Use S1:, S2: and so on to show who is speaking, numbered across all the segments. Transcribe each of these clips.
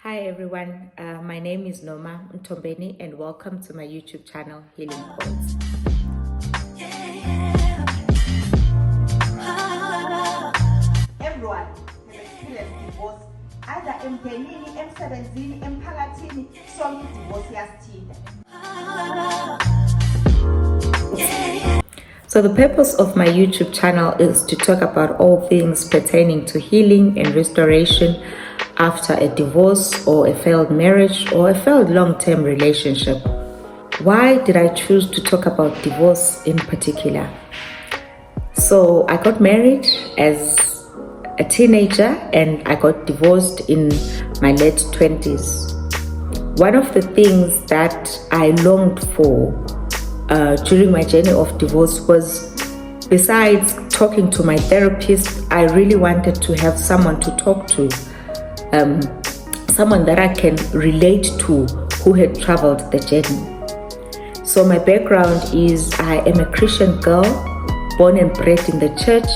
S1: Hi everyone, my name is Noma Ntombeni and welcome to my YouTube channel, Healing Points.
S2: Everyone has experienced divorce, either emndenini, emsebenzini, emphakathini, sonke divorce iyasithinta.
S1: So the purpose of my YouTube channel is to talk about all things pertaining to healing and restoration after a divorce or a failed marriage or a failed long-term relationship. Why did I choose to talk about divorce in particular? So I got married as a teenager and I got divorced in my late 20s. One of the things that I longed for during my journey of divorce was, besides talking to my therapist, I really wanted to have someone to talk to, someone that I can relate to who had traveled the journey. So my background is I am a Christian girl, born and bred in the church.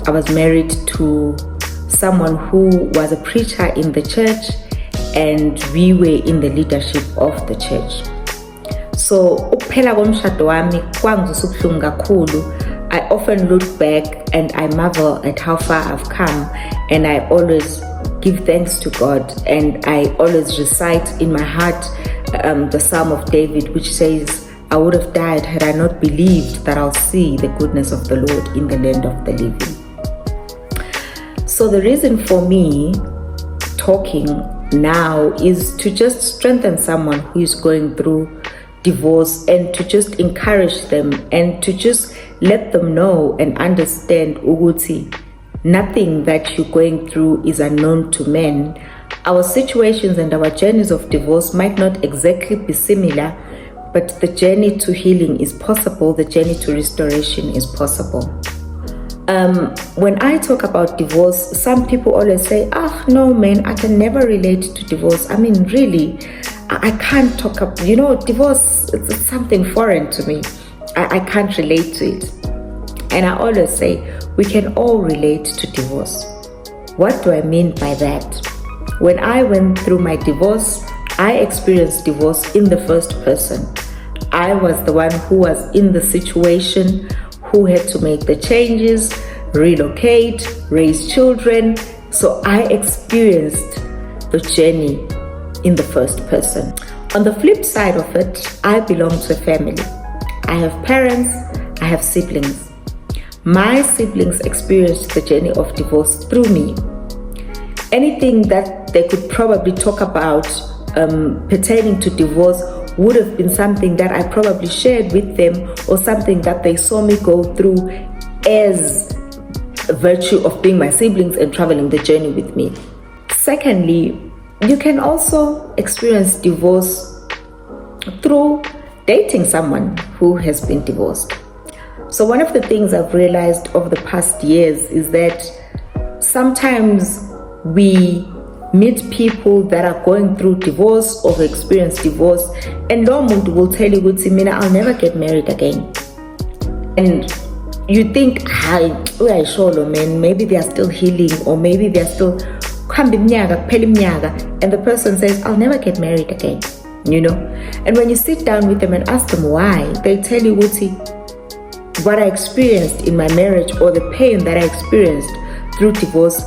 S1: I was married to someone who was a preacher in the church and we were in the leadership of the church. So ukuphela komshado wami kwangizwisa ubuhlungu kakhulu. I often look back and I marvel at how far I've come, and I always give thanks to God, and I always recite in my heart the Psalm of David, which says, I would have died had I not believed that I'll see the goodness of the Lord in the land of the living. So the reason for me talking now is to just strengthen someone who is going through divorce and to just encourage them and to just let them know and understand ukuthi nothing that you're going through is unknown to men. Our situations and our journeys of divorce might not exactly be similar, but the journey to healing is possible, the journey to restoration is possible. When I talk about divorce, some people always say, no man, I can never relate to divorce. I mean, really, I can't talk about, divorce, it's something foreign to me. I can't relate to it. And I always say, we can all relate to divorce. What do I mean by that? When I went through my divorce, I experienced divorce in the first person. I was the one who was in the situation, who had to make the changes, relocate, raise children. So I experienced the journey in the first person. On the flip side of it, I belong to a family. I have parents, I have siblings. My siblings experienced the journey of divorce through me. Anything that they could probably talk about pertaining to divorce would have been something that I probably shared with them or something that they saw me go through as a virtue of being my siblings and traveling the journey with me. Secondly, you can also experience divorce through dating someone who has been divorced. So one of the things I've realized over the past years is that sometimes we meet people that are going through divorce or experience divorce, and no one will tell you, Mina, I'll never get married again. And you think, man, maybe they are still healing, or maybe they are still, and the person says, I'll never get married again, And when you sit down with them and ask them why, they tell you, what I experienced in my marriage or the pain that I experienced through divorce,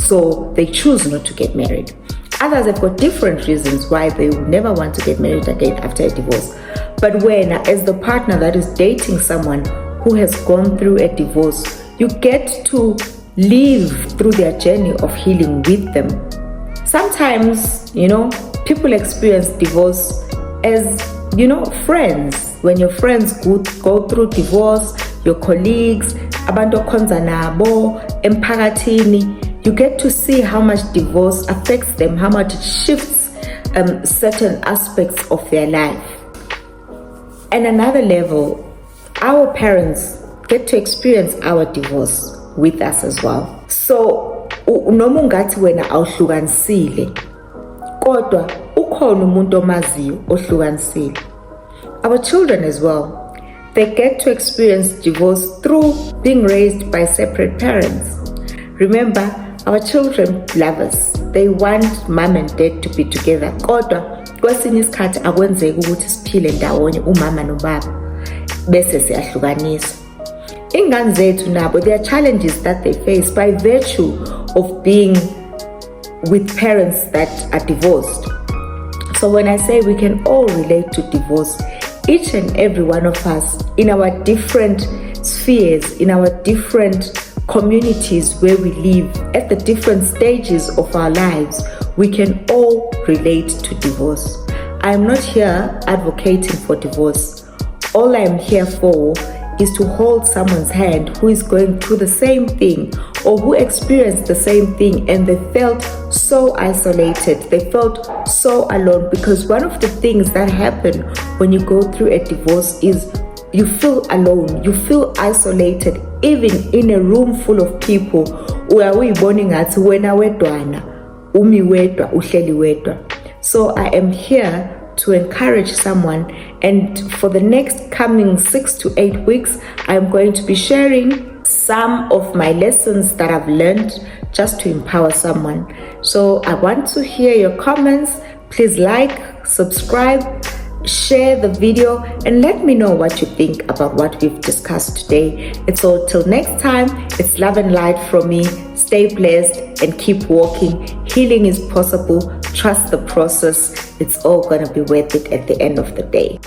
S1: so they choose not to get married. Others have got different reasons why they would never want to get married again after a divorce. But when, as the partner that is dating someone who has gone through a divorce, you get to live through their journey of healing with them. Sometimes, people experience divorce as, friends. When your friends go through divorce, your colleagues, abantu okhonza nabo, emphakathini, you get to see how much divorce affects them, how much it shifts certain aspects of their life. And another level, our parents get to experience our divorce with us as well. So, noma ungathi wena awuhlukanisile, kodwa ukhona umuntu omaziyo ohlukanisile. Our children as well, they get to experience divorce through being raised by separate parents. Remember, our children love us. They want mom and dad to be together. Kodwa kwesinye isikhathi akwenzeki ukuthi siphile ndawonye umama nobaba bese siyahlukaniswa. Ingane zethu nabo, there are challenges that they face by virtue of being with parents that are divorced. So when I say we can all relate to divorce, each and every one of us in our different spheres, in our different communities where we live, at the different stages of our lives, we can all relate to divorce. I am not here advocating for divorce. All I am here for is to hold someone's hand who is going through the same thing or who experienced the same thing and they felt so isolated, they felt so alone, because one of the things that happen when you go through a divorce is you feel alone, you feel isolated, even in a room full of people. So I am here to encourage someone, and for the next coming 6 to 8 weeks, I'm going to be sharing some of my lessons that I've learned just to empower someone. So I want to hear your comments. Please like, subscribe, share the video, and let me know what you think about what we've discussed today. It's all till next time. It's love and light from me. Stay blessed and keep walking. Healing is possible. Trust the process. It's all going to be worth it at the end of the day.